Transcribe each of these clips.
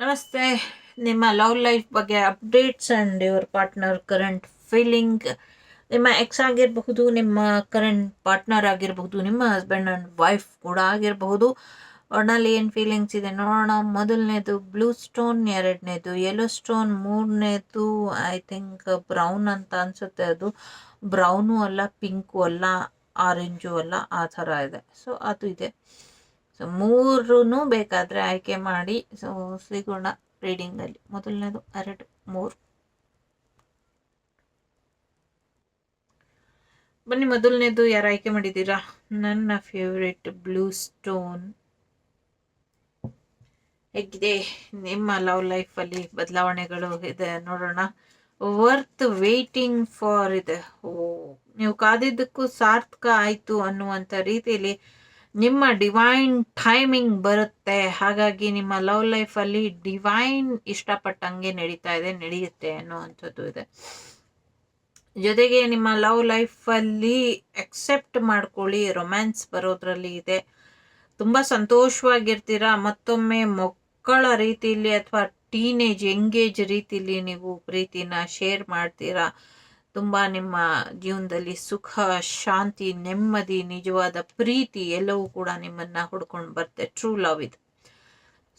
ನಮಸ್ತೆ. ನಿಮ್ಮ love life ಬಗ್ಗೆ updates and your partner current feeling. ನಿಮ್ಮ ಎಕ್ಸ್ ಆಗಿರಬಹುದು, ನಿಮ್ಮ ಕರೆಂಟ್ ಪಾರ್ಟ್ನರ್ ಆಗಿರಬಹುದು, ನಿಮ್ಮ ಹಸ್ಬೆಂಡ್ ಆ್ಯಂಡ್ ವೈಫ್ ಕೂಡ ಆಗಿರಬಹುದು. ಒಟ್ನಲ್ಲಿ ಏನು ಫೀಲಿಂಗ್ಸ್ ಇದೆ ನೋಡೋಣ. ಮೊದಲನೇದು ಬ್ಲೂ ಸ್ಟೋನ್, ಎರಡನೇದು ಯೆಲ್ಲೋ ಸ್ಟೋನ್, ಮೂರನೇದು ಐ ಥಿಂಕ್ ಬ್ರೌನ್ ಅಂತ ಅನಿಸುತ್ತೆ. ಅದು ಬ್ರೌನು ಅಲ್ಲ, ಪಿಂಕು ಅಲ್ಲ, ಆರೆಂಜು ಅಲ್ಲ, ಆ ಥರ ಇದೆ. ಸೊ ಅದು ಇದೆ. ಸೊ ಮೂರೂ ಬೇಕಾದರೆ ಆಯ್ಕೆ ಮಾಡಿ. ಸೊ ಸಿಗೋಣ ರೀಡಿಂಗಲ್ಲಿ. ಮೊದಲನೇದು 2, 3. ಬನ್ನಿ, ಮೊದಲನೇದು ಯಾರು ಆಯ್ಕೆ ಮಾಡಿದ್ದೀರಾ? ನನ್ನ ಫೇವ್ರೆಟ್ ಬ್ಲೂ ಸ್ಟೋನ್. ಹೇಗಿದೆ ನಿಮ್ಮ ಲವ್ ಲೈಫಲ್ಲಿ ಬದಲಾವಣೆಗಳು ಇದೆ ನೋಡೋಣ. ವರ್ತ್ ವೇಟಿಂಗ್ ಫಾರ್ ಇದೆ. ನೀವು ಕಾದಿದ್ದಕ್ಕೂ ಸಾರ್ಥಕ ಆಯಿತು ಅನ್ನುವಂಥ ರೀತಿಯಲ್ಲಿ ನಿಮ್ಮ ಡಿವೈನ್ ಟೈಮಿಂಗ್ ಬರುತ್ತೆ. ಹಾಗಾಗಿ ನಿಮ್ಮ ಲವ್ ಲೈಫಲ್ಲಿ ಡಿವೈನ್ ಇಷ್ಟಪಟ್ಟಂಗೆ ನಡೀತಾ ಇದೆ, ನಡೆಯುತ್ತೆ ಅನ್ನುವಂಥದ್ದು ಇದೆ. ಜೊತೆಗೆ ನಿಮ್ಮ ಲವ್ ಲೈಫಲ್ಲಿ ಎಕ್ಸೆಪ್ಟ್ ಮಾಡ್ಕೊಳ್ಳಿ, ರೊಮ್ಯಾನ್ಸ್ ಬರೋದ್ರಲ್ಲಿ ಇದೆ. ತುಂಬ ಸಂತೋಷವಾಗಿರ್ತೀರಾ. ಮತ್ತೊಮ್ಮೆ ಮಕ್ಕಳ ರೀತಿಯಲ್ಲಿ ಅಥವಾ ಟೀನೇಜ್ ಎಂಗೇಜ್ ರೀತಿಯಲ್ಲಿ ನೀವು ಪ್ರೀತಿನ ಶೇರ್ ಮಾಡ್ತೀರಾ. ತುಂಬ ನಿಮ್ಮ ಜೀವನದಲ್ಲಿ ಸುಖ, ಶಾಂತಿ, ನೆಮ್ಮದಿ, ನಿಜವಾದ ಪ್ರೀತಿ ಎಲ್ಲವೂ ಕೂಡ ನಿಮ್ಮನ್ನು ಹುಡ್ಕೊಂಡು ಬರುತ್ತೆ. ಟ್ರೂ ಲವ್ ಇದು.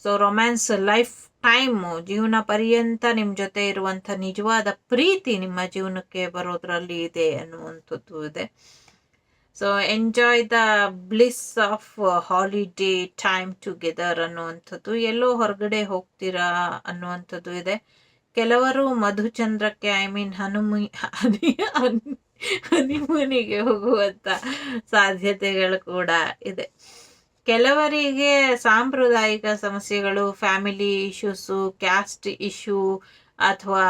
ಸೊ ರೊಮ್ಯಾನ್ಸ್ ಲೈಫ್ ಟೈಮು, ಜೀವನ ಪರ್ಯಂತ ನಿಮ್ಮ ಜೊತೆ ಇರುವಂಥ ನಿಜವಾದ ಪ್ರೀತಿ ನಿಮ್ಮ ಜೀವನಕ್ಕೆ ಬರೋದ್ರಲ್ಲಿ ಇದೆ ಅನ್ನುವಂಥದ್ದು ಇದೆ. So enjoy the bliss of holiday time together ಅನ್ನುವಂಥದ್ದು. ಎಲ್ಲೋ ಹೊರಗಡೆ ಹೋಗ್ತೀರಾ ಅನ್ನುವಂಥದ್ದು ಇದೆ. ಕೆಲವರು ಮಧುಚಂದ್ರಕ್ಕೆ ಹನಿಮೂನಿಗೆ ಹೋಗುವಂಥ ಸಾಧ್ಯತೆಗಳು ಕೂಡ ಇದೆ. ಕೆಲವರಿಗೆ ಸಾಂಪ್ರದಾಯಿಕ ಸಮಸ್ಯೆಗಳು, ಫ್ಯಾಮಿಲಿ ಇಶ್ಯೂಸು, ಕ್ಯಾಸ್ಟ್ ಇಶ್ಯೂ, ಅಥವಾ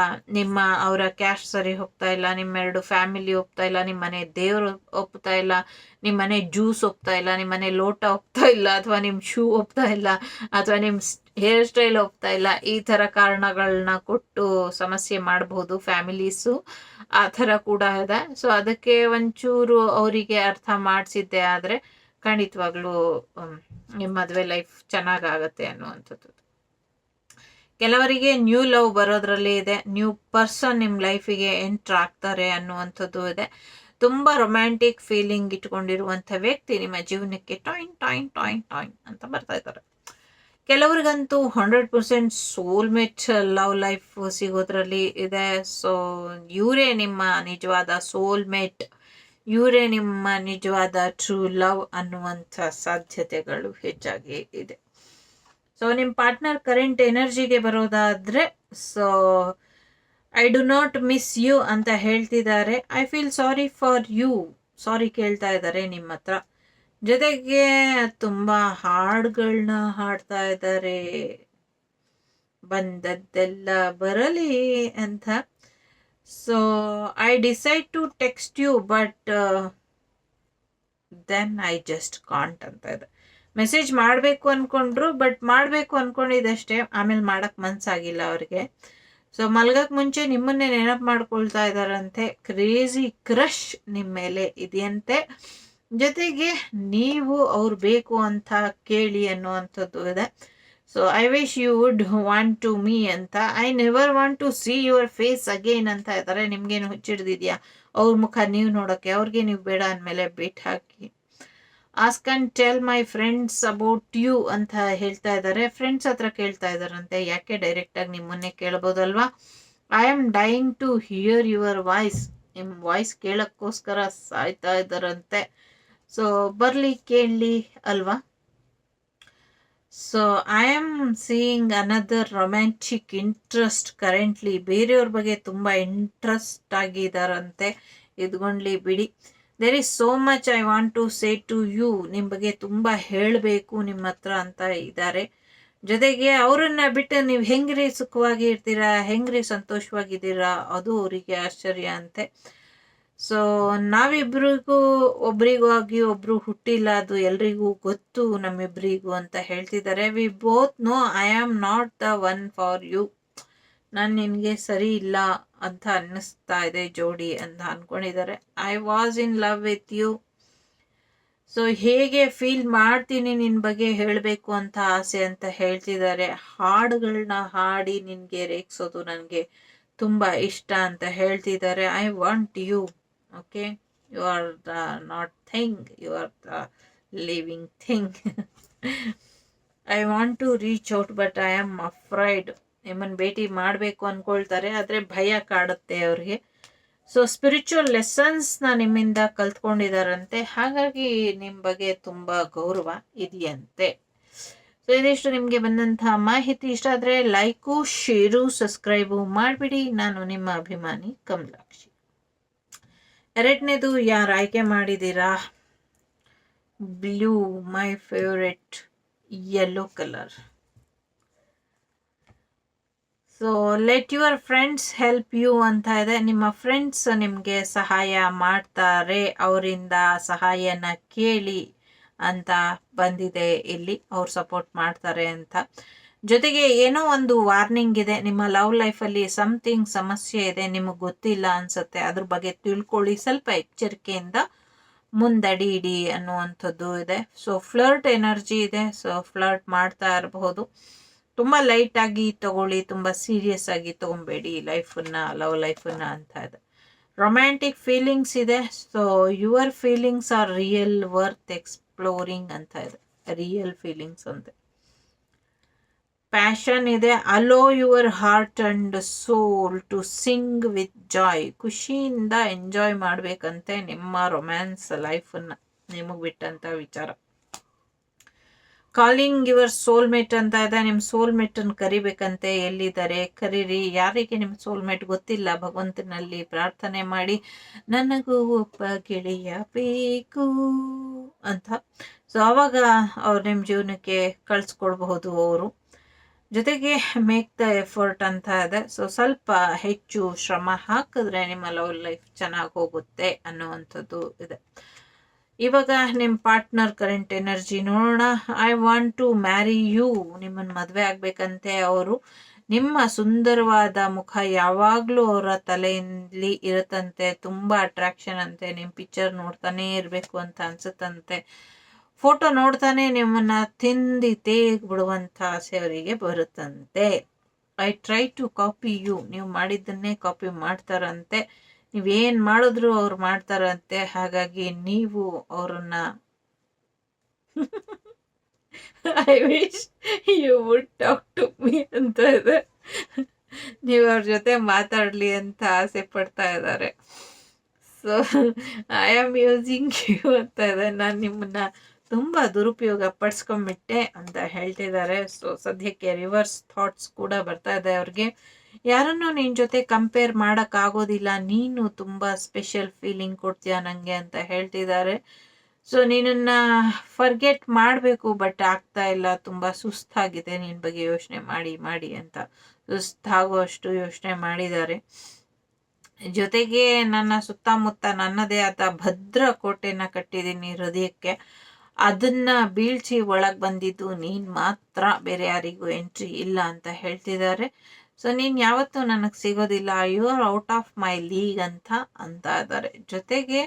ಅವರ ಕ್ಯಾಸ್ಟ್ ಸರಿ ಹೋಗ್ತಾ ಇಲ್ಲ, ನಿಮ್ಮೆರಡು ಫ್ಯಾಮಿಲಿ ಒಪ್ತಾ ಇಲ್ಲ, ನಿಮ್ಮನೆ ದೇವರು ಒಪ್ತಾ ಇಲ್ಲ, ನಿಮ್ಮನೆ ಜ್ಯೂಸ್ ಒಪ್ತಾ ಇಲ್ಲ, ನಿಮ್ಮನೆ ಲೋಟ ಒಪ್ತಾ ಇಲ್ಲ, ಅಥವಾ ನಿಮ್ಮ ಶೂ ಒಪ್ತಾ ಇಲ್ಲ, ಅಥವಾ ನಿಮ್ಮ ಹೇರ್ ಸ್ಟೈಲ್ ಒಪ್ತಾ ಇಲ್ಲ. ಈ ಥರ ಕಾರಣಗಳನ್ನ ಕೊಟ್ಟು ಸಮಸ್ಯೆ ಮಾಡಬಹುದು ಫ್ಯಾಮಿಲೀಸು. ಆ ಥರ ಕೂಡ ಇದೆ. ಸೊ ಅದಕ್ಕೆ ಒಂಚೂರು ಅವರಿಗೆ ಅರ್ಥ ಮಾಡಿಸಿದ್ದೆ ಆದರೆ ಖಂಡಿತವಾಗ್ಲೂ ನಿಮ್ಮ ಮದುವೆ ಲೈಫ್ ಚೆನ್ನಾಗಾಗತ್ತೆ ಅನ್ನುವಂಥದ್ದು. ಕೆಲವರಿಗೆ ನ್ಯೂ ಲವ್ ಬರೋದ್ರಲ್ಲಿ ಇದೆ. ನ್ಯೂ ಪರ್ಸನ್ ನಿಮ್ಮ ಲೈಫಿಗೆ ಎಂಟ್ರ್ ಆಗ್ತಾರೆ ಅನ್ನುವಂಥದ್ದು ಇದೆ. ತುಂಬ ರೊಮ್ಯಾಂಟಿಕ್ ಫೀಲಿಂಗ್ ಇಟ್ಕೊಂಡಿರುವಂಥ ವ್ಯಕ್ತಿ ನಿಮ್ಮ ಜೀವನಕ್ಕೆ ಟಾಯ್ನ್ ಟಾಯ್ನ್ ಟಾಯ್ನ್ ಟಾಯ್ನ್ ಅಂತ ಬರ್ತಾ ಇದ್ದಾರೆ. ಕೆಲವ್ರಿಗಂತೂ 100% ಸೋಲ್ಮೇಟ್ ಲವ್ ಲೈಫ್ ಸಿಗೋದ್ರಲ್ಲಿ ಇದೆ. ಸೊ ಇವರೇ ನಿಮ್ಮ ನಿಜವಾದ ಸೋಲ್ಮೇಟ್, ಇವರೇ ನಿಮ್ಮ ನಿಜವಾದ ಟ್ರೂ ಲವ್ ಅನ್ನುವಂಥ ಸಾಧ್ಯತೆಗಳು ಹೆಚ್ಚಾಗಿ ಇದೆ. ಸೊ ನಿಮ್ಮ ಪಾರ್ಟ್ನರ್ ಕರೆಂಟ್ ಎನರ್ಜಿಗೆ ಬರೋದಾದರೆ, so I do not miss you ಅಂತ ಹೇಳ್ತಿದ್ದಾರೆ. I feel sorry for you, sorry ಕೇಳ್ತಾ ಇದ್ದಾರೆ ನಿಮ್ಮ ಹತ್ರ. ಜೊತೆಗೆ ತುಂಬ ಹಾಡುಗಳನ್ನ ಹಾಡ್ತಾ ಇದ್ದಾರೆ, ಬಂದದ್ದೆಲ್ಲ ಬರಲಿ ಅಂತ. So I decide to text you but then I just can't ಅಂತ ಇದೆ. ಮೆಸೇಜ್ ಮಾಡಬೇಕು ಅಂದ್ಕೊಂಡ್ರು, ಬಟ್ ಮಾಡಬೇಕು ಅಂದ್ಕೊಂಡಿದ್ದಷ್ಟೇ, ಆಮೇಲೆ ಮಾಡೋಕ್ಕೆ ಮನಸ್ಸಾಗಿಲ್ಲ ಅವ್ರಿಗೆ. ಸೊ ಮಲ್ಗಕ್ಕೆ ಮುಂಚೆ ನಿಮ್ಮನ್ನೇ ನೆನಪು ಮಾಡ್ಕೊಳ್ತಾ ಇದ್ದಾರಂತೆ. ಕ್ರೇಜಿ ಕ್ರಶ್ ನಿಮ್ಮ ಮೇಲೆ ಇದೆಯಂತೆ. ಜೊತೆಗೆ ನೀವು ಅವ್ರು ಬೇಕು ಅಂತ ಕೇಳಿ ಅನ್ನುವಂಥದ್ದು ಇದೆ. So I wish you would want to me ಅಂತ, I never want to see your face again ಅಂತ ಇದ್ದಾರೆ. ನಿಮ್ಗೇನು ಹುಚ್ಚಿಡ್ದಿದ್ಯಾ ಅವ್ರ ಮುಖ ನೀವು ನೋಡೋಕ್ಕೆ? ಅವ್ರಿಗೆ ನೀವು ಬೇಡ ಅಂದಮೇಲೆ ಬಿಟ್ಟು ಹಾಕಿ. Ask and tell my friends about you ಅಂತ ಹೇಳ್ತಾ ಇದ್ದಾರೆ. ಫ್ರೆಂಡ್ಸ್ ಹತ್ರ ಕೇಳ್ತಾ ಇದ್ದಾರಂತೆ. ಯಾಕೆ ಡೈರೆಕ್ಟಾಗಿ ನಿಮ್ಮನ್ನೇ ಕೇಳ್ಬೋದಲ್ವಾ? I am dying to hear your voice, ನಿಮ್ಮ ವಾಯ್ಸ್ ಕೇಳೋಕ್ಕೋಸ್ಕರ ಸಾಯ್ತಾ ಇದ್ದಾರಂತೆ. ಸೊ ಬರಲಿ, ಕೇಳಲಿ ಅಲ್ವಾ? So I am seeing another romantic interest currently. ಬೇರೆಯವ್ರ ಬಗ್ಗೆ ತುಂಬ ಇಂಟ್ರೆಸ್ಟ್ ಆಗಿದ್ದಾರಂತೆ. ಇದ್ಕೊಂಡ್ಲಿ ಬಿಡಿ. There is so much I want to say to you, ನಿಮ್ಮ ಬಗ್ಗೆ ತುಂಬ ಹೇಳಬೇಕು ನಿಮ್ಮ ಹತ್ರ ಅಂತ ಇದ್ದಾರೆ. ಜೊತೆಗೆ ಅವರನ್ನು ಬಿಟ್ಟು ನೀವು ಹೆಂಗ್ರಿ ಸುಖವಾಗಿ ಇರ್ತೀರಾ, ಹೆಂಗ್ರಿ ಸಂತೋಷವಾಗಿದ್ದೀರಾ, ಅದು ಅವರಿಗೆ ಆಶ್ಚರ್ಯ ಅಂತೆ. ಸೊ ನಾವಿಬ್ರಿಗೂ ಒಬ್ರಿಗಾಗಿ ಒಬ್ರು ಹುಟ್ಟಿಲ್ಲ, ಅದು ಎಲ್ರಿಗೂ ಗೊತ್ತು ನಮ್ಮಿಬ್ರಿಗೂ ಅಂತ ಹೇಳ್ತಿದ್ದಾರೆ. We both know I am not the one for you, ನಾನು ನಿನಗೆ ಸರಿ ಇಲ್ಲ ಅಂತ ಅನ್ನಿಸ್ತಾ ಇದೆ ಜೋಡಿ ಅಂತ ಅಂದ್ಕೊಂಡಿದ್ದಾರೆ. I was in love with you. So ಹೇಗೆ ಫೀಲ್ ಮಾಡ್ತೀನಿ ನಿನ್ನ ಬಗ್ಗೆ ಹೇಳಬೇಕು ಅಂತ ಆಸೆ ಅಂತ ಹೇಳ್ತಿದ್ದಾರೆ. ಹಾಡುಗಳನ್ನ ಹಾಡಿ ನಿನಗೆ ರೇಗಿಸೋದು ನನಗೆ ತುಂಬ ಇಷ್ಟ ಅಂತ ಹೇಳ್ತಿದ್ದಾರೆ. I want you, okay, you are the not thing, you are the living thing. I want to reach out but I am afraid. ನಿಮ್ಮನ್ನು ಭೇಟಿ ಮಾಡಬೇಕು ಅಂದ್ಕೊಳ್ತಾರೆ, ಆದರೆ ಭಯ ಕಾಡುತ್ತೆ ಅವ್ರಿಗೆ. ಸೊ ಸ್ಪಿರಿಚುವಲ್ ಲೆಸನ್ಸ್ನ ನಿಮ್ಮಿಂದ ಕಲ್ತ್ಕೊಂಡಿದಾರಂತೆ, ಹಾಗಾಗಿ ನಿಮ್ಮ ಬಗ್ಗೆ ತುಂಬ ಗೌರವ ಇದೆಯಂತೆ. ಸೊ ಇದಿಷ್ಟು ನಿಮಗೆ ಬಂದಂತಹ ಮಾಹಿತಿ. ಇಷ್ಟ ಆದರೆ ಲೈಕು, ಶೇರು, ಸಬ್ಸ್ಕ್ರೈಬು ಮಾಡಿಬಿಡಿ. ನಾನು ನಿಮ್ಮ ಅಭಿಮಾನಿ ಕಮಲಾಕ್ಷಿ. ಎರಡನೇದು ಯಾರು ಆಯ್ಕೆ ಮಾಡಿದ್ದೀರಾ? Blue, my favourite yellow colour. So let your friends help you ಅಂತ ಇದೆ. ನಿಮ್ಮ ಫ್ರೆಂಡ್ಸ್ ನಿಮಗೆ ಸಹಾಯ ಮಾಡ್ತಾರೆ, ಅವರಿಂದ ಸಹಾಯನ ಕೇಳಿ ಅಂತ ಬಂದಿದೆ ಇಲ್ಲಿ. ಅವ್ರು ಸಪೋರ್ಟ್ ಮಾಡ್ತಾರೆ ಅಂತ. ಜೊತೆಗೆ ಏನೋ ಒಂದು ವಾರ್ನಿಂಗ್ ಇದೆ, ನಿಮ್ಮ ಲವ್ ಲೈಫಲ್ಲಿ ಸಮಥಿಂಗ್ ಸಮಸ್ಯೆ ಇದೆ, ನಿಮಗೆ ಗೊತ್ತಿಲ್ಲ ಅನ್ಸುತ್ತೆ, ಅದ್ರ ಬಗ್ಗೆ ತಿಳ್ಕೊಳ್ಳಿ, ಸ್ವಲ್ಪ ಎಚ್ಚರಿಕೆಯಿಂದ ಮುಂದಡಿ ಇಡಿ ಅನ್ನುವಂಥದ್ದು ಇದೆ. ಸೊ ಫ್ಲರ್ಟ್ ಎನರ್ಜಿ ಇದೆ, ಸೊ ಫ್ಲರ್ಟ್ ಮಾಡ್ತಾ ಇರಬಹುದು. ತುಂಬ ಲೈಟಾಗಿ ತಗೊಳ್ಳಿ, ತುಂಬ ಸೀರಿಯಸ್ ಆಗಿ ತೊಗೊಬೇಡಿ ಲೈಫನ್ನ, ಲವ್ ಲೈಫನ್ನ ಅಂತ ಇದೆ. ರೊಮ್ಯಾಂಟಿಕ್ ಫೀಲಿಂಗ್ಸ್ ಇದೆ. So your feelings are real worth exploring ಅಂತ ಇದೆ, ರಿಯಲ್ ಫೀಲಿಂಗ್ಸ್ ಅಂತೆ. ಪ್ಯಾಷನ್ ಇದೆ. Allow your heart and soul to sing with joy. ಖುಷಿಯಿಂದ ಎಂಜಾಯ್ ಮಾಡಬೇಕಂತೆ ನಿಮ್ಮ ರೊಮ್ಯಾನ್ಸ್ ಲೈಫನ್ನ, ನಿಮಗೆ ಬಿಟ್ಟಂತ ವಿಚಾರ. ಕಾಲಿಂಗ್ ಯುವರ್ ಸೋಲ್ಮೇಟ್ ಅಂತ ಇದೆ. ನಿಮ್ಮ ಸೋಲ್ಮೇಟನ್ನು ಕರಿಬೇಕಂತೆ, ಎಲ್ಲಿದ್ದಾರೆ ಕರೀರಿ. ಯಾರಿಗೆ ನಿಮ್ಮ ಸೋಲ್ಮೇಟ್ ಗೊತ್ತಿಲ್ಲ, ಭಗವಂತನಲ್ಲಿ ಪ್ರಾರ್ಥನೆ ಮಾಡಿ, ನನಗೂ ಒಬ್ಬ ಗೆಳೆಯ ಬೇಕು ಅಂತ. ಸೊ ಆವಾಗ ಅವ್ರು ನಿಮ್ಮ ಜೀವನಕ್ಕೆ ಕಳಿಸ್ಕೊಡ್ಬಹುದು ಅವರು. ಜೊತೆಗೆ ಮೇಕ್ ದ ಎಫರ್ಟ್ ಅಂತ ಇದೆ. ಸೊ ಸ್ವಲ್ಪ ಹೆಚ್ಚು ಶ್ರಮ ಹಾಕಿದ್ರೆ ನಿಮ್ಮ ಲವ್ ಲೈಫ್ ಚೆನ್ನಾಗಿ ಹೋಗುತ್ತೆ ಅನ್ನುವಂಥದ್ದು ಇದೆ. ಇವಾಗ ನಿಮ್ಮ ಪಾರ್ಟ್ನರ್ ಕರೆಂಟ್ ಎನರ್ಜಿ ನೋಡೋಣ. I want to marry you. ನಿಮ್ಮನ್ನು ಮದುವೆ ಆಗ್ಬೇಕಂತೆ ಅವರು. ನಿಮ್ಮ ಸುಂದರವಾದ ಮುಖ ಯಾವಾಗಲೂ ಅವರ ತಲೆಯಲ್ಲಿ ಇರುತ್ತಂತೆ, ತುಂಬ ಅಟ್ರಾಕ್ಷನ್ ಅಂತೆ. ನಿಮ್ಮ ಪಿಕ್ಚರ್ ನೋಡ್ತಾನೆ ಇರಬೇಕು ಅಂತ ಅನ್ಸುತ್ತಂತೆ. ಫೋಟೋ ನೋಡ್ತಾನೆ ನಿಮ್ಮನ್ನ ತಿಂದು ಬಿಡುವಂಥ ಆಸೆ ಅವರಿಗೆ ಬರುತ್ತಂತೆ. I try to copy you. ನೀವು ಮಾಡಿದ್ದನ್ನೇ ಕಾಪಿ ಮಾಡ್ತಾರಂತೆ, ನೀವೇನು ಮಾಡಿದ್ರು ಅವ್ರು ಮಾಡ್ತಾರಂತೆ. ಹಾಗಾಗಿ ನೀವು ಅವರನ್ನ I wish you would talk to me ಅಂತ ಇದೆ. ನೀವು ಅವ್ರ ಜೊತೆ ಮಾತಾಡಲಿ ಅಂತ ಆಸೆ ಪಡ್ತಾ ಇದ್ದಾರೆ. So I am using you ಅಂತ ಇದೆ. ನಾನು ನಿಮ್ಮನ್ನ ತುಂಬ ದುರುಪಯೋಗ ಪಡಿಸ್ಕೊಂಡ್ಬಿಟ್ಟೆ ಅಂತ ಹೇಳ್ತಿದ್ದಾರೆ. ಸೊ ಸದ್ಯಕ್ಕೆ ರಿವರ್ಸ್ ಥಾಟ್ಸ್ ಕೂಡ ಬರ್ತಾ ಇದೆ ಅವ್ರಿಗೆ. ಯಾರನ್ನು ನಿನ್ನ ಜೊತೆ ಕಂಪೇರ್ ಮಾಡೋಕ್ಕಾಗೋದಿಲ್ಲ, ನೀನು ತುಂಬ ಸ್ಪೆಷಲ್ ಫೀಲಿಂಗ್ ಕೊಡ್ತೀಯ ನನಗೆ ಅಂತ ಹೇಳ್ತಿದ್ದಾರೆ. ಸೊ ನಿನ್ನನ್ನು ಫರ್ಗೆಟ್ ಮಾಡಬೇಕು, ಬಟ್ ಆಗ್ತಾ ಇಲ್ಲ, ತುಂಬ ಸುಸ್ತಾಗಿದೆ ನಿನ್ನ ಬಗ್ಗೆ ಯೋಚನೆ ಮಾಡಿ ಮಾಡಿ ಅಂತ. ಸುಸ್ತಾಗುವಷ್ಟು ಯೋಚನೆ ಮಾಡಿದ್ದಾರೆ. ಜೊತೆಗೆ ನನ್ನ ಸುತ್ತಮುತ್ತ ನನ್ನದೇ ಆದ ಭದ್ರ ಕೋಟೆನ ಕಟ್ಟಿದ್ದೀನಿ ಹೃದಯಕ್ಕೆ, ಅದನ್ನ ಬೀಳ್ಸಿ ಒಳಗೆ ಬಂದಿದ್ದು ನೀನು ಮಾತ್ರ, ಬೇರೆ ಯಾರಿಗೂ ಎಂಟ್ರಿ ಇಲ್ಲ ಅಂತ ಹೇಳ್ತಿದ್ದಾರೆ. ಸೊ ನೀನು ಯಾವತ್ತೂ ನನಗೆ ಸಿಗೋದಿಲ್ಲ, you are out of my league ಅಂತ ಇದ್ದಾರೆ. ಜೊತೆಗೆ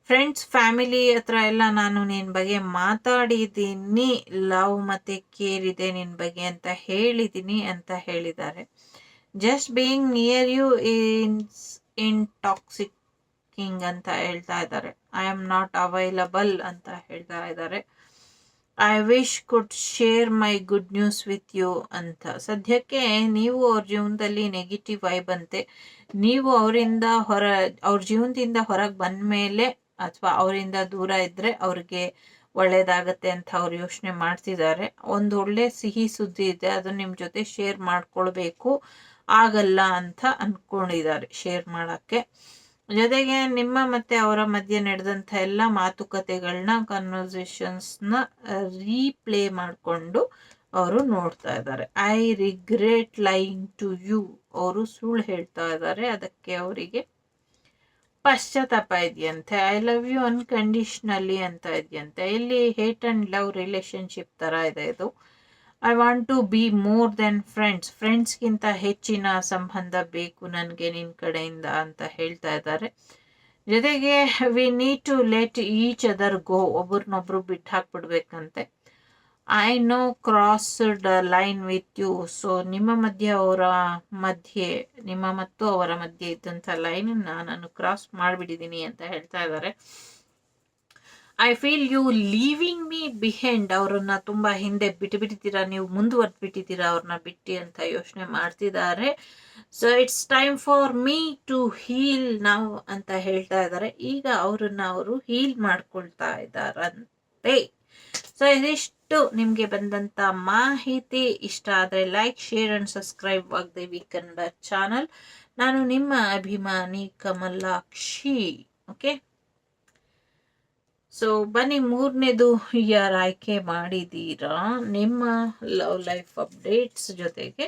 ಫ್ರೆಂಡ್ಸ್ ಫ್ಯಾಮಿಲಿ ಹತ್ರ ಎಲ್ಲ ನಾನು ನಿನ್ನ ಬಗ್ಗೆ ಮಾತಾಡಿದ್ದೀನಿ, ಲವ್ ಮತ್ತು ಕೇರ್ ಇದೆ ನಿನ್ನ ಬಗ್ಗೆ ಅಂತ ಹೇಳಿದ್ದೀನಿ ಅಂತ ಹೇಳಿದ್ದಾರೆ. Just being near you in toxic ಅಂತ ಹೇಳ್ತಾ ಇದ್ದಾರೆ. ಐ ಆಮ್ ನಾಟ್ ಅವೈಲಬಲ್ ಅಂತ ಹೇಳ್ತಾ ಇದ್ದಾರೆ. I wish could share my good news with you ಅಂತ. ಸದ್ಯಕ್ಕೆ ನೀವು ಅವ್ರ ಜೀವನದಲ್ಲಿ ನೆಗೆಟಿವ್ ವೈಬ್ ಅಂತೆ. ನೀವು ಅವ್ರ ಜೀವನದಿಂದ ಹೊರಗೆ ಬಂದ ಮೇಲೆ ಅಥವಾ ಅವರಿಂದ ದೂರ ಇದ್ದರೆ ಅವ್ರಿಗೆ ಒಳ್ಳೇದಾಗತ್ತೆ ಅಂತ ಅವ್ರು ಯೋಚನೆ ಮಾಡ್ತಿದ್ದಾರೆ. ಒಂದು ಒಳ್ಳೆ ಸಿಹಿ ಸುದ್ದಿ ಇದೆ, ಅದು ನಿಮ್ಮ ಜೊತೆ ಶೇರ್ ಮಾಡ್ಕೊಳ್ಬೇಕು, ಆಗಲ್ಲ ಅಂತ ಅಂದ್ಕೊಂಡಿದ್ದಾರೆ ಶೇರ್ ಮಾಡೋಕ್ಕೆ. ಜೊತೆಗೆ ನಿಮ್ಮ ಮತ್ತು ಅವರ ಮಧ್ಯೆ ನಡೆದಂಥ ಎಲ್ಲ ಮಾತುಕತೆಗಳನ್ನ, ಕನ್ವರ್ಸೇಷನ್ಸ್ನ ರೀಪ್ಲೇ ಮಾಡಿಕೊಂಡು ಅವರು ನೋಡ್ತಾ ಇದ್ದಾರೆ. I regret lying to you. ಅವರು ಸುಳ್ಳು ಹೇಳ್ತಾ ಇದ್ದಾರೆ, ಅದಕ್ಕೆ ಅವರಿಗೆ ಪಶ್ಚಾತ್ತಾಪ ಇದೆಯಂತೆ. ಐ ಲವ್ ಯು ಅನ್ಕಂಡೀಷ್ನಲಿ ಅಂತ ಇದೆಯಂತೆ. ಇಲ್ಲಿ ಹೇಟ್ ಆ್ಯಂಡ್ ಲವ್ ರಿಲೇಷನ್ಶಿಪ್ ಥರ ಇದೆ ಇದು. I want to be more than friends. ಫ್ರೆಂಡ್ಸ್ಗಿಂತ ಹೆಚ್ಚಿನ ಸಂಬಂಧ ಬೇಕು ನನಗೆ ನಿನ್ನ ಕಡೆಯಿಂದ ಅಂತ ಹೇಳ್ತಾ ಇದ್ದಾರೆ. ಜೊತೆಗೆ we need to let each other go, ಒಬ್ರನ್ನೊಬ್ರು ಬಿಟ್ಟು ಹಾಕ್ಬಿಡ್ಬೇಕಂತೆ. I know crossed line with you, so ನಿಮ್ಮ ಮತ್ತು ಅವರ ಮಧ್ಯೆ ಇದ್ದಂಥ ಲೈನ್ ನಾನು ಕ್ರಾಸ್ ಮಾಡಿಬಿಟ್ಟಿದ್ದೀನಿ ಅಂತ ಹೇಳ್ತಾ ಇದ್ದಾರೆ. I feel you leaving me behind, ಅವರನ್ನ ತುಂಬಾ ಹಿಂದೆ ಬಿಟ್ಟಿದ್ದೀರಾ, ನೀವು ಮುಂದುವರೆದ್ಬಿಟ್ಟಿದ್ದೀರಾ ಅವ್ರನ್ನ ಬಿಟ್ಟು ಅಂತ ಯೋಚನೆ ಮಾಡ್ತಿದ್ದಾರೆ. So it's time for me to heal now ಅಂತ ಹೇಳ್ತಾ ಇದ್ದಾರೆ. ಈಗ ಅವರು ಹೀಲ್ ಮಾಡ್ಕೊಳ್ತಾ ಇದ್ದಾರಂತೆ. ಸೊ ಇದಿಷ್ಟು ನಿಮ್ಗೆ ಬಂದಂತ ಮಾಹಿತಿ. ಇಷ್ಟ ಆದ್ರೆ like, share and subscribe Vagdevi Kannada channel. ನಾನು ನಿಮ್ಮ ಅಭಿಮಾನಿ ಕಮಲಾಕ್ಷಿ. ಓಕೆ, ಸೊ ಬನ್ನಿ, ಮೂರನೇದು ಯಾರು ಆಯ್ಕೆ ಮಾಡಿದ್ದೀರಾ, ನಿಮ್ಮ ಲವ್ ಲೈಫ್ ಅಪ್ಡೇಟ್ಸ್ ಜೊತೆಗೆ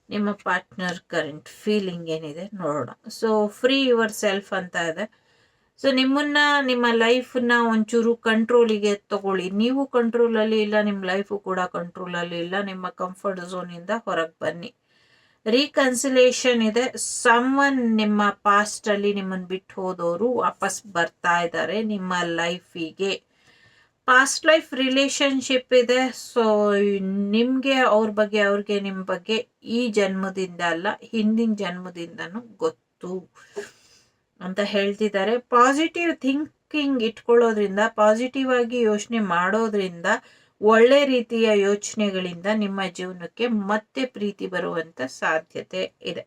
ನಿಮ್ಮ ಪಾರ್ಟ್ನರ್ ಕರೆಂಟ್ ಫೀಲಿಂಗ್ ಏನಿದೆ ನೋಡೋಣ. ಸೊ ಫ್ರೀ ಯುವರ್ ಸೆಲ್ಫ್ ಅಂತ ಇದೆ. ಸೊ ನಿಮ್ಮ ಲೈಫನ್ನ ಒಂಚೂರು ಕಂಟ್ರೋಲಿಗೆ ತಗೊಳ್ಳಿ. ನೀವು ಕಂಟ್ರೋಲಲ್ಲಿ ಇಲ್ಲ, ನಿಮ್ಮ ಲೈಫು ಕೂಡ ಕಂಟ್ರೋಲಲ್ಲಿ ಇಲ್ಲ. ನಿಮ್ಮ ಕಂಫರ್ಟ್ ಝೋನಿಂದ ಹೊರಗೆ ಬನ್ನಿ. ರೀಕನ್ಸಿಲೇಷನ್ ಇದೆ. ಸಮ್ವನ್ ನಿಮ್ಮ ಪಾಸ್ಟ್ ಅಲ್ಲಿ ನಿಮ್ಮನ್ನು ಬಿಟ್ಟು ಹೋದವರು ವಾಪಸ್ ಬರ್ತಾ ಇದ್ದಾರೆ ನಿಮ್ಮ ಲೈಫಿಗೆ. ಪಾಸ್ಟ್ ಲೈಫ್ ರಿಲೇಶನ್ಶಿಪ್ ಇದೆ. ಸೊ ನಿಮ್ಗೆ ಅವ್ರ ಬಗ್ಗೆ, ಅವ್ರಿಗೆ ನಿಮ್ಮ ಬಗ್ಗೆ ಈ ಜನ್ಮದಿಂದ ಅಲ್ಲ, ಹಿಂದಿನ ಜನ್ಮದಿಂದನೂ ಗೊತ್ತು ಅಂತ ಹೇಳ್ತಿದ್ದಾರೆ. ಪಾಸಿಟಿವ್ ಥಿಂಕಿಂಗ್ ಇಟ್ಕೊಳ್ಳೋದ್ರಿಂದ, ಪಾಸಿಟಿವ್ ಆಗಿ ಯೋಚನೆ ಮಾಡೋದ್ರಿಂದ, ಒಳ್ಳೆ ರೀತಿಯ ಯೋಚನೆಗಳಿಂದ ನಿಮ್ಮ ಜೀವನಕ್ಕೆ ಮತ್ತೆ ಪ್ರೀತಿ ಬರುವಂತ ಸಾಧ್ಯತೆ ಇದೆ.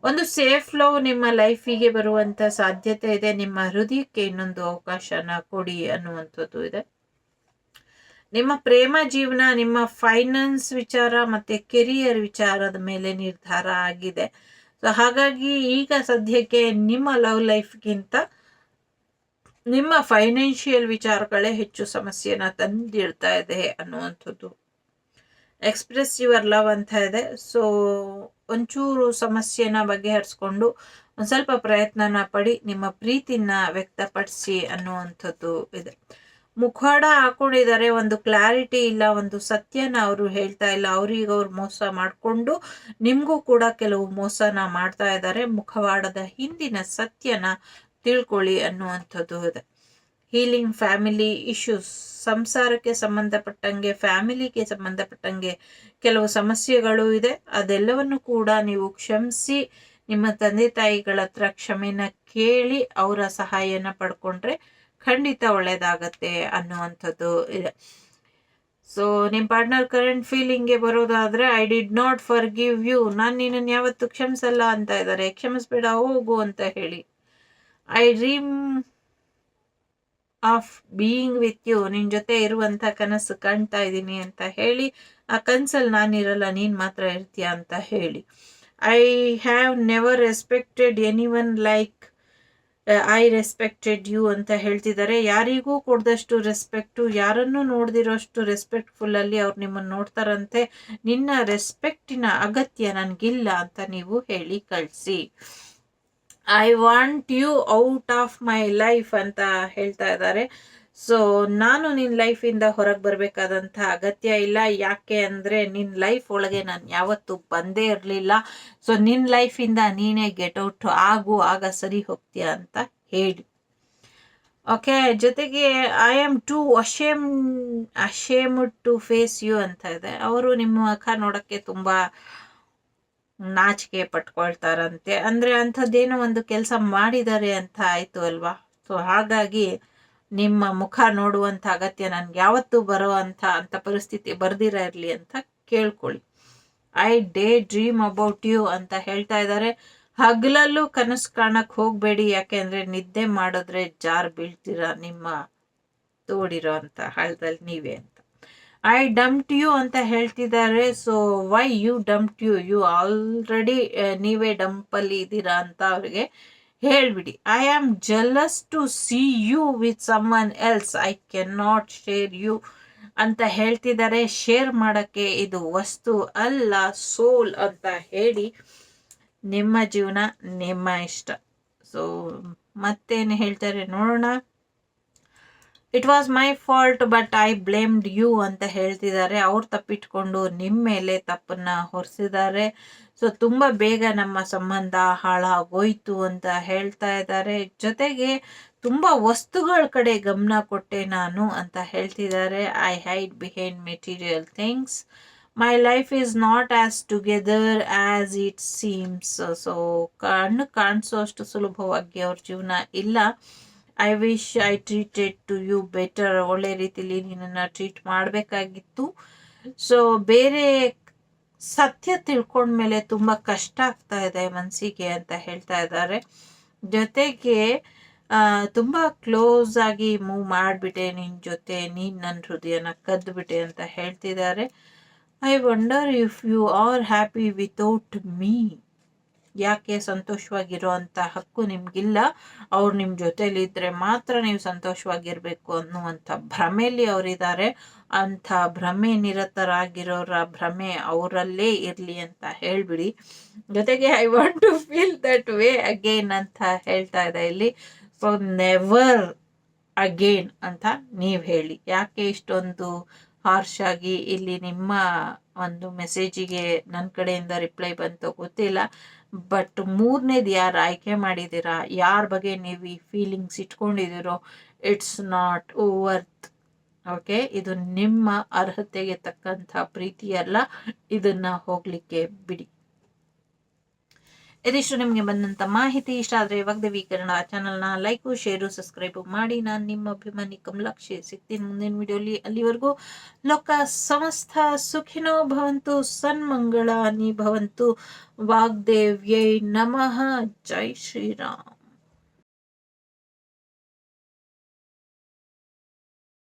ಒಂದು ಸೇಫ್ ಲವ್ ನಿಮ್ಮ ಲೈಫಿಗೆ ಬರುವಂತ ಸಾಧ್ಯತೆ ಇದೆ. ನಿಮ್ಮ ಹೃದಯಕ್ಕೆ ಇನ್ನೊಂದು ಅವಕಾಶನ ಕೊಡಿ ಅನ್ನುವಂಥದ್ದು ಇದೆ. ನಿಮ್ಮ ಪ್ರೇಮ ಜೀವನ, ನಿಮ್ಮ ಫೈನಾನ್ಸ್ ವಿಚಾರ ಮತ್ತೆ ಕೆರಿಯರ್ ವಿಚಾರದ ಮೇಲೆ ನಿರ್ಧಾರ ಆಗಿದೆ. ಸೊ ಹಾಗಾಗಿ ಈಗ ಸದ್ಯಕ್ಕೆ ನಿಮ್ಮ ಲವ್ ಲೈಫ್ಗಿಂತ ನಿಮ್ಮ ಫೈನಾನ್ಷಿಯಲ್ ವಿಚಾರಗಳೇ ಹೆಚ್ಚು ಸಮಸ್ಯೆನ ತಂದಿಡ್ತಾ ಇದೆ ಅನ್ನುವಂಥದ್ದು. ಎಕ್ಸ್ಪ್ರೆಸ್ ಯುವರ್ ಲವ್ ಅಂತ ಇದೆ. ಸೊ ಒಂಚೂರು ಸಮಸ್ಯೆನ ಬಗೆಹರಿಸ್ಕೊಂಡು ಒಂದು ಸ್ವಲ್ಪ ಪ್ರಯತ್ನನ ಪಡಿ, ನಿಮ್ಮ ಪ್ರೀತಿನ ವ್ಯಕ್ತಪಡಿಸಿ ಅನ್ನುವಂಥದ್ದು ಇದೆ. ಮುಖವಾಡ ಹಾಕೊಂಡಿದ್ದಾರೆ, ಒಂದು ಕ್ಲಾರಿಟಿ ಇಲ್ಲ, ಒಂದು ಸತ್ಯನ ಅವರು ಹೇಳ್ತಾ ಇಲ್ಲ. ಅವ್ರು ಮೋಸ ಮಾಡಿಕೊಂಡು ನಿಮಗೂ ಕೂಡ ಕೆಲವು ಮೋಸನ ಮಾಡ್ತಾ ಇದ್ದಾರೆ. ಮುಖವಾಡದ ಹಿಂದಿನ ಸತ್ಯನ ತಿಳ್ಕೊಳ್ಳಿ ಅನ್ನುವಂಥದ್ದು ಇದೆ. ಹೀಲಿಂಗ್ ಫ್ಯಾಮಿಲಿ ಇಶ್ಯೂಸ್, ಸಂಸಾರಕ್ಕೆ ಸಂಬಂಧಪಟ್ಟಂಗೆ, ಫ್ಯಾಮಿಲಿಗೆ ಸಂಬಂಧಪಟ್ಟಂಗೆ ಕೆಲವು ಸಮಸ್ಯೆಗಳು ಇದೆ. ಅದೆಲ್ಲವನ್ನು ಕೂಡ ನೀವು ಕ್ಷಮಿಸಿ ನಿಮ್ಮ ತಂದೆ ತಾಯಿಗಳ ಹತ್ರ ಕ್ಷಮೆನ ಕೇಳಿ ಅವರ ಸಹಾಯನ ಪಡ್ಕೊಂಡ್ರೆ ಖಂಡಿತ ಒಳ್ಳೇದಾಗತ್ತೆ ಅನ್ನುವಂಥದ್ದು ಇದೆ. ಸೊ ನಿಮ್ಮ ಪಾರ್ಟ್ನರ್ ಕರೆಂಟ್ ಫೀಲಿಂಗ್ಗೆ ಬರೋದಾದ್ರೆ, I did not forgive you, ನಾನು ನಿನ್ನನ್ನು ಯಾವತ್ತು ಕ್ಷಮಿಸಲ್ಲ ಅಂತ ಇದ್ದಾರೆ. ಕ್ಷಮಿಸ್ಬೇಡ, ಹೋಗು ಅಂತ ಹೇಳಿ. I dream of being with you, ನಿನ್ ಜೊತೆ ಇರುವಂತ ಕನಸು ಕಾಣ್ತಾ ಇದ್ದೀನಿ ಅಂತ ಹೇಳಿ. ಆ ಕನ್ಸಲ್ಲಿ ನಾನಿರಲ್ಲ, ನೀನ್ ಮಾತ್ರ ಇರ್ತೀಯ ಅಂತ ಹೇಳಿ. I have never respected any one like I respected you ಅಂತ ಹೇಳ್ತಿದ್ದಾರೆ. ಯಾರಿಗೂ ಕೊಡದಷ್ಟು ರೆಸ್ಪೆಕ್ಟು, ಯಾರನ್ನೂ ನೋಡ್ದಿರೋಷ್ಟು ರೆಸ್ಪೆಕ್ಟ್ಫುಲ್ ಅಲ್ಲಿ ಅವ್ರು ನಿಮ್ಮನ್ನು ನೋಡ್ತಾರಂತೆ. ನಿನ್ನ ರೆಸ್ಪೆಕ್ಟಿನ ಅಗತ್ಯ ನನ್ಗಿಲ್ಲ ಅಂತ ನೀವು ಹೇಳಿ ಕಳಿಸಿ. I want you out of my life ಅಂತ ಹೇಳ್ತಾ ಇದ್ದಾರೆ. ಸೊ ನಾನು ನಿನ್ನ ಲೈಫಿಂದ ಹೊರಗೆ ಬರಬೇಕಾದಂಥ ಅಗತ್ಯ ಇಲ್ಲ. ಯಾಕೆ ಅಂದರೆ ನಿನ್ನ ಲೈಫ್ ಒಳಗೆ ನಾನು ಯಾವತ್ತೂ ಬಂದೇ ಇರಲಿಲ್ಲ. ಸೊ ನಿನ್ನ ಲೈಫಿಂದ ನೀನೇ ಗೆಟ್ ಔಟ್ ಆಗು, ಆಗ ಸರಿ ಹೋಗ್ತೀಯ ಅಂತ ಹೇಳಿ. ಓಕೆ, ಜೊತೆಗೆ I am too ashamed to face you ಅಂತ ಇದೆ. ಅವರು ನಿಮ್ಮ ಮುಖ ನೋಡೋಕ್ಕೆ ತುಂಬ ನಾಚಿಕೆ ಪಟ್ಕೊಳ್ತಾರಂತೆ. ಅಂದರೆ ಅಂಥದ್ದೇನೋ ಒಂದು ಕೆಲಸ ಮಾಡಿದ್ದಾರೆ ಅಂತ ಆಯಿತು ಅಲ್ವಾ. ಸೊ ಹಾಗಾಗಿ ನಿಮ್ಮ ಮುಖ ನೋಡುವಂಥ ಅಗತ್ಯ ನನ್ಗೆ ಯಾವತ್ತೂ ಬರೋ ಅಂತ ಪರಿಸ್ಥಿತಿ ಬರ್ದಿರ ಇರಲಿ ಅಂತ ಕೇಳ್ಕೊಳ್ಳಿ. I daydream about you ಅಂತ ಹೇಳ್ತಾ ಇದ್ದಾರೆ. ಹಗಲಲ್ಲೂ ಕನಸು ಕಾಣಕ್ಕೆ ಹೋಗಬೇಡಿ, ಯಾಕೆಂದರೆ ನಿದ್ದೆ ಮಾಡಿದ್ರೆ ಜಾರ್ ಬೀಳ್ತೀರ ನಿಮ್ಮ ತೋಡಿರೋ ಅಂತ ಹಳ್ಳದಲ್ಲಿ ನೀವೇ ಅಂತ. ಐ ಡಂಪ್ಡ್ ಯು ಅಂತ ಹೇಳ್ತಿದ್ದಾರೆ. So why you dumped you already ನೀವೇ ಡಂಪಲ್ಲಿ ಇದ್ದೀರಾ ಅಂತ ಅವ್ರಿಗೆ ಹೇಳ್ಬಿಡಿ. I am jealous to see you with someone else, I can not share you ಅಂತ ಹೇಳ್ತಿದ್ದಾರೆ. ಶೇರ್ ಮಾಡೋಕ್ಕೆ ಇದು ವಸ್ತು ಅಲ್ಲ, ಸೋಲ್ ಅಂತ ಹೇಳಿ ನಿಮ್ಮ ಜೀವನ ನಿಮ್ಮ ಇಷ್ಟ. ಸೊ ಮತ್ತೇನು ಹೇಳ್ತಾರೆ ನೋಡೋಣ. It was my fault but I blamed you ಅಂತ ಹೇಳ್ತಿದ್ದಾರೆ. ಅವ್ರು ತಪ್ಪಿಟ್ಕೊಂಡು ನಿಮ್ಮ ಮೇಲೆ ತಪ್ಪನ್ನ ಹೊರಿಸಿದ್ದಾರೆ. ಸೊ ತುಂಬಾ ಬೇಗ ನಮ್ಮ ಸಂಬಂಧ ಹಾಳಾಗೋಯ್ತು ಅಂತ ಹೇಳ್ತಾ ಇದ್ದಾರೆ. ಜೊತೆಗೆ ತುಂಬಾ ವಸ್ತುಗಳ ಕಡೆ ಗಮನ ಕೊಟ್ಟೆ ನಾನು ಅಂತ ಹೇಳ್ತಿದ್ದಾರೆ. I hide behind material things. My life is not as together as it seems. So ಕಣ್ಣು ಕಾಣಿಸೋಷ್ಟು ಸುಲಭವಾಗಿ ಅವ್ರ ಜೀವನ ಇಲ್ಲ. I wish I treated to you better. ಒಳ್ಳೆ ರೀತಿಲಿ ನಿನ್ನನ್ನು ಟ್ರೀಟ್ ಮಾಡಬೇಕಾಗಿತ್ತು. ಸೊ ಬೇರೆ ಸತ್ಯ ತಿಳ್ಕೊಂಡ್ಮೇಲೆ ತುಂಬ ಕಷ್ಟ ಆಗ್ತಾ ಇದೆ ಮನಸ್ಸಿಗೆ ಅಂತ ಹೇಳ್ತಾ ಇದ್ದಾರೆ. ಜೊತೆಗೆ ತುಂಬ ಕ್ಲೋಸ್ ಆಗಿ ಮೂವ್ ಮಾಡಿಬಿಟ್ಟೆ ನಿನ್ನ ಜೊತೆ, ನೀನು ನನ್ನ ಹೃದಯನ ಕದ್ದುಬಿಟ್ಟೆ ಅಂತ ಹೇಳ್ತಿದ್ದಾರೆ. I wonder if you are happy without me. ಯಾಕೆ ಸಂತೋಷವಾಗಿರೋ ಅಂಥ ಹಕ್ಕು ನಿಮಗಿಲ್ಲ. ಅವ್ರು ನಿಮ್ಮ ಜೊತೆಲಿದ್ದರೆ ಮಾತ್ರ ನೀವು ಸಂತೋಷವಾಗಿರಬೇಕು ಅನ್ನುವಂಥ ಭ್ರಮೆಯಲ್ಲಿ ಅವರಿದ್ದಾರೆ. ಅಂಥ ಭ್ರಮೆ ನಿರತರಾಗಿರೋರ ಭ್ರಮೆ ಅವರಲ್ಲೇ ಇರಲಿ ಅಂತ ಹೇಳಿಬಿಡಿ. ಜೊತೆಗೆ I want to feel that way again ಅಂತ ಹೇಳ್ತಾ ಇದೆ ಇಲ್ಲಿ. ಸೊ ನೆವರ್ ಅಗೇನ್ ಅಂತ ನೀವು ಹೇಳಿ. ಯಾಕೆ ಇಷ್ಟೊಂದು ಹಾರ್ಶ್ ಆಗಿ ಇಲ್ಲಿ ನಿಮ್ಮ ಒಂದು ಮೆಸೇಜಿಗೆ ನನ್ನ ಕಡೆಯಿಂದ ರಿಪ್ಲೈ ಬಂತು ಗೊತ್ತಿಲ್ಲ. ಬಟ್ ಮೂರನೇದು ಯಾರು ಆಯ್ಕೆ ಮಾಡಿದ್ದೀರಾ, ಯಾರ ಬಗ್ಗೆ ನೀವು ಈ ಫೀಲಿಂಗ್ಸ್ ಇಟ್ಕೊಂಡಿದ್ದೀರೋ, ಇಟ್ಸ್ ನಾಟ್ ವರ್ತ್. ಓಕೆ, ಇದು ನಿಮ್ಮ ಅರ್ಹತೆಗೆ ತಕ್ಕಂಥ ಪ್ರೀತಿ ಅಲ್ಲ. ಇದನ್ನ ಹೋಗ್ಲಿಕ್ಕೆ ಬಿಡಿ. ಇದಿಷ್ಟು ನಿಮಗೆ ಬಂದಂಥ ಮಾಹಿತಿ. ಇಷ್ಟ ಆದರೆ ವಾಗ್ದೇವಿ ಕನ್ನಡ ಚಾನಲ್ನ ಲೈಕು, ಶೇರು, ಸಬ್ಸ್ಕ್ರೈಬು ಮಾಡಿ. ನಾನು ನಿಮ್ಮ ಅಭಿಮಾನಿ ಕಮಲಾಕ್ಷಿ. ಸಿಗ್ತೀನಿ ಮುಂದಿನ ವಿಡಿಯೋಲಿ. ಅಲ್ಲಿವರೆಗೂ ಲೋಕ ಸಮಸ್ತ ಸುಖಿನೋ ಭವಂತು, ಸನ್ಮಂಗಳಾನಿ ಭವಂತು. ವಾಗ್ದೇವ್ಯೈ ನಮಃ. ಜೈ ಶ್ರೀರಾಮ್.